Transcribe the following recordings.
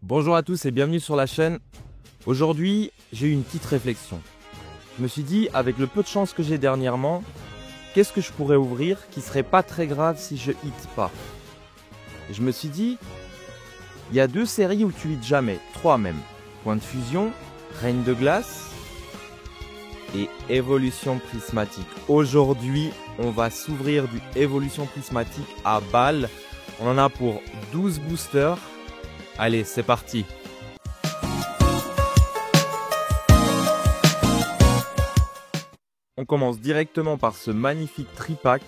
Bonjour à tous et bienvenue sur la chaîne. Aujourd'hui, j'ai eu une petite réflexion. Je me suis dit, avec le peu de chance que j'ai dernièrement, qu'est-ce que je pourrais ouvrir qui serait pas très grave si je hit pas? Et je me suis dit, il y a 2 séries où tu hits jamais, 3 même. Point de fusion, Reine de glace et Évolution prismatique. Aujourd'hui, on va s'ouvrir du Évolution prismatique à balle. On en a pour 12 boosters. Allez, c'est parti. On commence directement par ce magnifique tripack.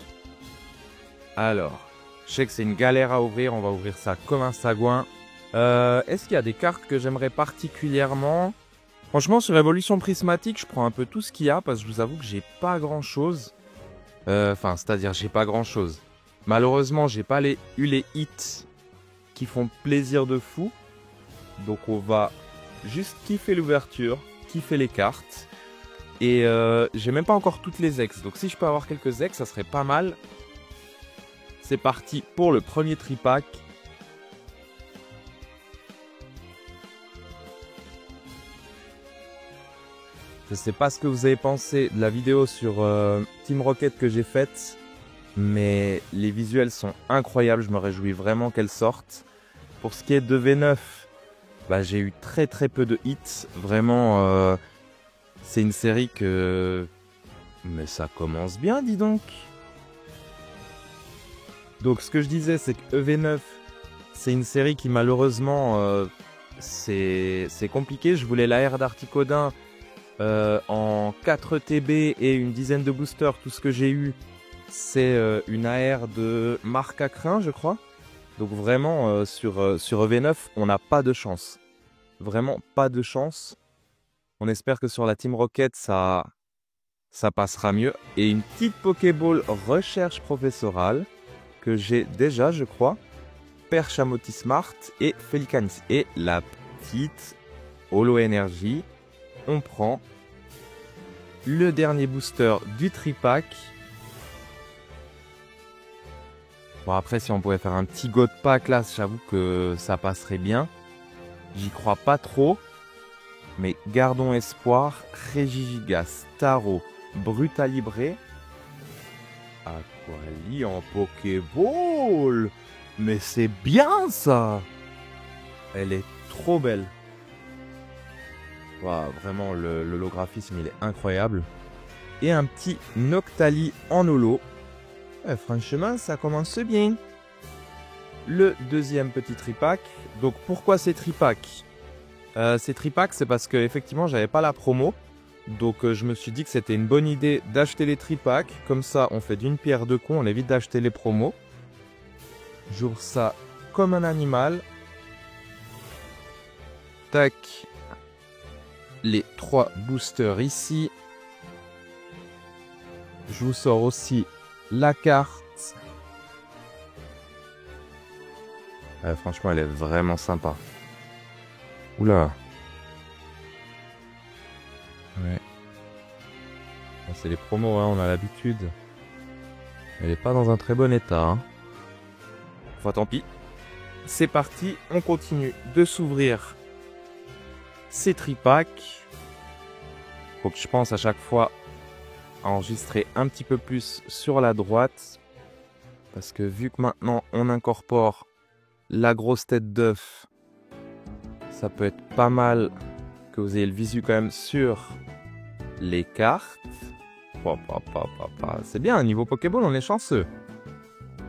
Alors, je sais que c'est une galère à ouvrir, on va ouvrir ça comme un sagouin. Est-ce qu'il y a des cartes que j'aimerais particulièrement? Franchement, sur Évolution prismatique, je prends un peu tout ce qu'il y a parce que je vous avoue que j'ai pas grand chose. C'est-à-dire j'ai pas grand chose. Malheureusement, j'ai pas eu les hits qui font plaisir de fou. Donc on va juste kiffer l'ouverture, kiffer les cartes. Et j'ai même pas encore toutes les ex. Donc si je peux avoir quelques ex, ça serait pas mal. C'est parti pour le premier tripack. Je sais pas ce que vous avez pensé de la vidéo sur Team Rocket que j'ai faite. Mais les visuels sont incroyables. Je me réjouis vraiment qu'elles sortent. Pour ce qui est de V9, bah, j'ai eu très peu de hits. Vraiment, c'est une série que... Mais ça commence bien, dis donc. Donc ce que je disais, c'est que EV9, c'est une série qui malheureusement, c'est compliqué. Je voulais la R d'Articodin en 4 TB et une dizaine de boosters. Tout ce que j'ai eu, c'est une AR de Marc Acrin, je crois. Donc vraiment, sur EV9, on n'a pas de chance. Vraiment pas de chance. On espère que sur la Team Rocket, ça passera mieux. Et une petite Pokéball recherche professorale que j'ai déjà, je crois. Perchamotti Smart et Felicanis. Et la petite Holo Energy. On prend le dernier booster du tripack. Bon, après, si on pouvait faire un petit God Pack là, j'avoue que ça passerait bien. J'y crois pas trop. Mais gardons espoir. Regigigas, Taro, Brutalibré. Aquali en Pokéball. Mais c'est bien ça. Elle est trop belle. Wow, vraiment, l'holographisme, il est incroyable. Et un petit Noctali en holo. Franchement, ça commence bien. Le deuxième petit tripack. Donc, pourquoi ces tripacks? Ces tripacks, c'est parce que effectivement, j'avais pas la promo. Donc, je me suis dit que c'était une bonne idée d'acheter les tripacks. Comme ça, on fait d'une pierre deux coups. On évite d'acheter les promos. J'ouvre ça comme un animal. Tac. Les 3 boosters ici. Je vous sors aussi la carte. Franchement, elle est vraiment sympa. Oula. Ouais. C'est les promos, hein, on a l'habitude. Elle est pas dans un très bon état. Hein. Enfin, tant pis. C'est parti, on continue de s'ouvrir ces tripacks. Faut que je pense à chaque fois à enregistrer un petit peu plus sur la droite. Parce que vu que maintenant on incorpore la grosse tête d'œuf, ça peut être pas mal que vous ayez le visu quand même sur les cartes. C'est bien, niveau Pokéball, on est chanceux.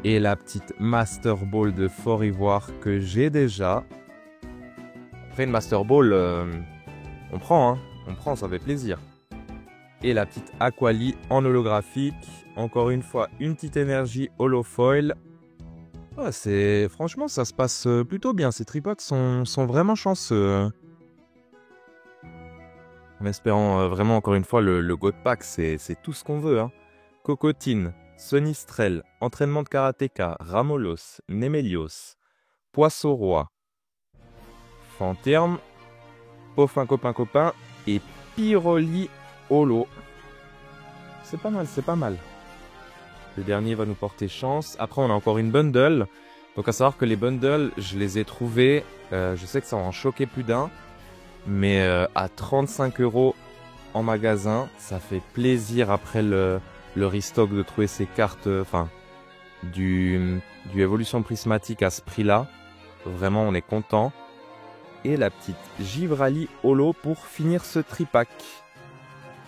Et la petite Master Ball de Fort Ivoire que j'ai déjà. Après une Master Ball, on prend, hein. On prend, ça fait plaisir. Et la petite Aquali en holographique. Encore une fois, une petite énergie holofoil. Ouais, franchement, ça se passe plutôt bien. Ces tripacks sont vraiment chanceux. En espérant vraiment, encore une fois, le God Pack, c'est tout ce qu'on veut. Hein. Cocotine, Sonistrel, Entraînement de Karateka, Ramolos, Nemelios, Poisson-Roi, Fanterme, Poffin copain et Pyroli Holo. C'est pas mal, c'est pas mal. Le dernier va nous porter chance. Après, on a encore une bundle. Donc à savoir que les bundles, je les ai trouvés, je sais que ça va en choquer plus d'un, mais à 35 € en magasin, ça fait plaisir après le restock de trouver ces cartes, du Evolution Prismatique à ce prix-là. Vraiment, on est content. Et la petite Givrali Holo pour finir ce tripack.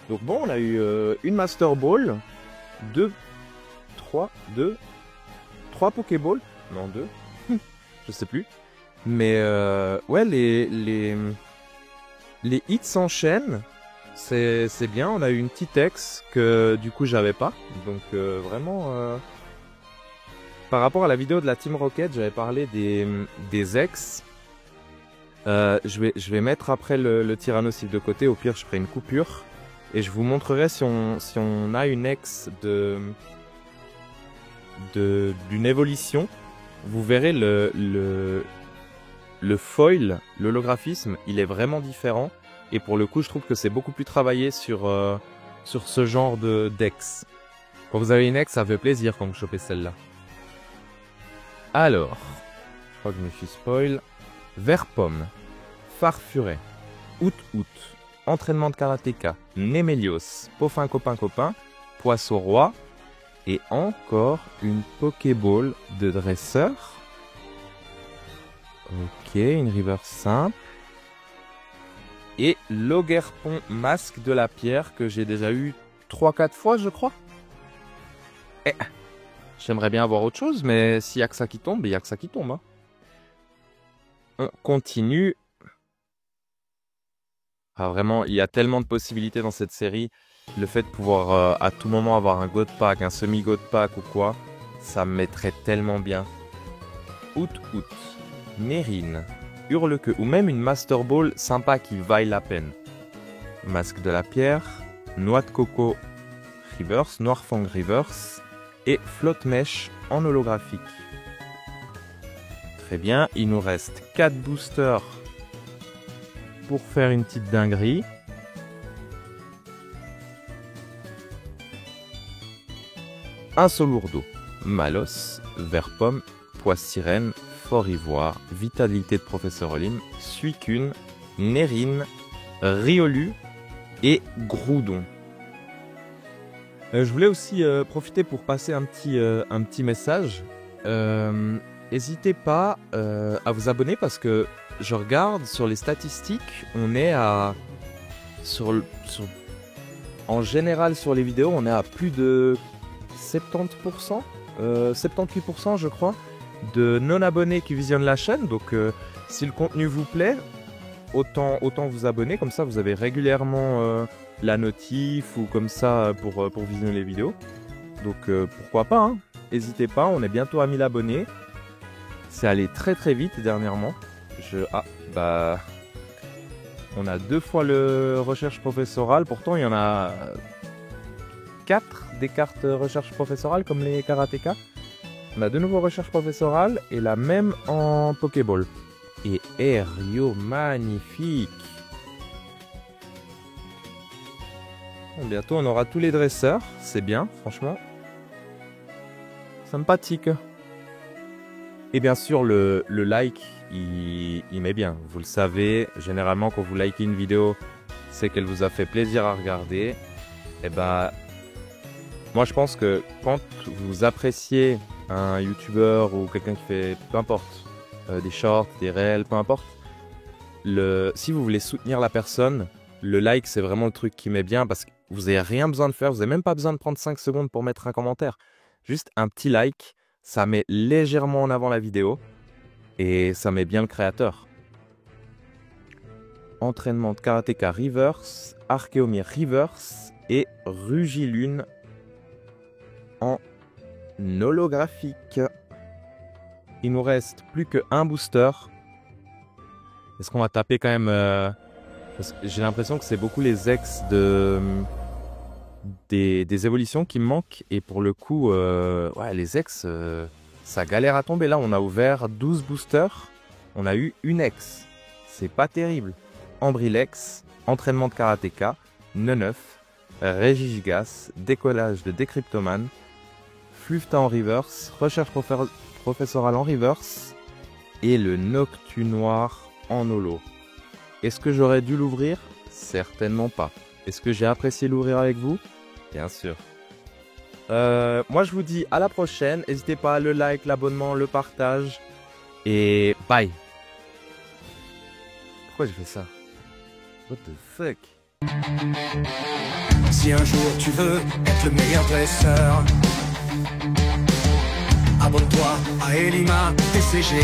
Donc bon, on a eu une Master Ball, 3 Pokéballs. Non, 2. Je sais plus. Mais ouais, les hits s'enchaînent. C'est bien. On a eu une petite ex que du coup j'avais pas. Donc vraiment... Par rapport à la vidéo de la Team Rocket, j'avais parlé des ex. Je vais mettre après le Tyrannosaure de côté. Au pire, je ferai une coupure. Et je vous montrerai si on a une ex d'une évolution. Vous verrez le foil, l'holographisme, il est vraiment différent. Et pour le coup, je trouve que c'est beaucoup plus travaillé sur ce genre d'ex. Quand vous avez une ex, ça fait plaisir quand vous chopez celle-là. Alors, je crois que je me suis spoil. Vert pomme, Farfuret, Out, Entraînement de karatéka, Némélios, Poffin copain, Poisson roi, et encore une Pokéball de dresseur. Ok, une reverse simple. Et l'Ogerpon masque de la pierre que j'ai déjà eu 3-4 fois, je crois. J'aimerais bien avoir autre chose, mais s'il n'y a que ça qui tombe, il n'y a que ça qui tombe. Hein. On continue. Ah, vraiment, il y a tellement de possibilités dans cette série. Le fait de pouvoir à tout moment avoir un God Pack, un semi-God Pack ou quoi, ça me mettrait tellement bien. Out, Nérine, Hurle-Queue ou même une Master Ball sympa qui vaille la peine. Masque de la pierre, Noix de coco reverse, Noirfang reverse et Flotte mèche en holographique. Très bien, il nous reste 4 boosters pour faire une petite dinguerie. Un Solourdo, Malos, Vert pomme, Poisse sirène, Fort ivoire, Vitalité de Professeur Olim, Suicune, Nérine, Riolu et Groudon. Je voulais aussi profiter pour passer un petit message. N'hésitez pas à vous abonner parce que je regarde sur les statistiques, on est à... en général sur les vidéos, on est à plus de 70%, 78% je crois, de non-abonnés qui visionnent la chaîne. Donc si le contenu vous plaît, autant vous abonner, comme ça vous avez régulièrement la notif ou comme ça pour visionner les vidéos. Donc pourquoi pas, hein. N'hésitez pas, on est bientôt à 1000 abonnés. C'est allé très très vite dernièrement. On a 2 fois le recherche professorale, pourtant il y en a 4 des cartes recherche professorale comme les karatéka. On a de nouveau recherche professorale et la même en Pokéball. Et Aerio, magnifique. Bon, bientôt on aura tous les dresseurs, c'est bien, franchement. Sympathique. Et bien sûr, le like, il met bien. Vous le savez, généralement, quand vous likez une vidéo, c'est qu'elle vous a fait plaisir à regarder. Et bah, moi, je pense que quand vous appréciez un youtubeur ou quelqu'un qui fait, peu importe, des shorts, des réels, peu importe, si vous voulez soutenir la personne, le like, c'est vraiment le truc qui met bien parce que vous n'avez rien besoin de faire. Vous n'avez même pas besoin de prendre 5 secondes pour mettre un commentaire. Juste un petit like. Ça met légèrement en avant la vidéo et ça met bien le créateur. Entraînement de karatéka reverse, Archéomir reverse et Rugilune en holographique. Il nous reste plus qu'un booster. Est-ce qu'on va taper quand même parce que j'ai l'impression que c'est beaucoup les ex des évolutions qui me manquent. Et pour le coup, ouais, les ex, ça galère à tomber. Là, on a ouvert 12 boosters. On a eu une ex. C'est pas terrible. Ambrilex, entraînement de karatéka, Neneuf, Régigigas, décollage de Décryptoman, Flufta en reverse, recherche Professoral en reverse et le Noctu noir en holo. Est-ce que j'aurais dû l'ouvrir? Certainement pas. Est-ce que j'ai apprécié l'ouvrir avec vous? Bien sûr. Moi je vous dis à la prochaine. N'hésitez pas à le like, l'abonnement, le partage. Et bye. Pourquoi j'ai fait ça? What the fuck? Si un jour tu veux être le meilleur dresseur, abonne-toi à Elima TCG.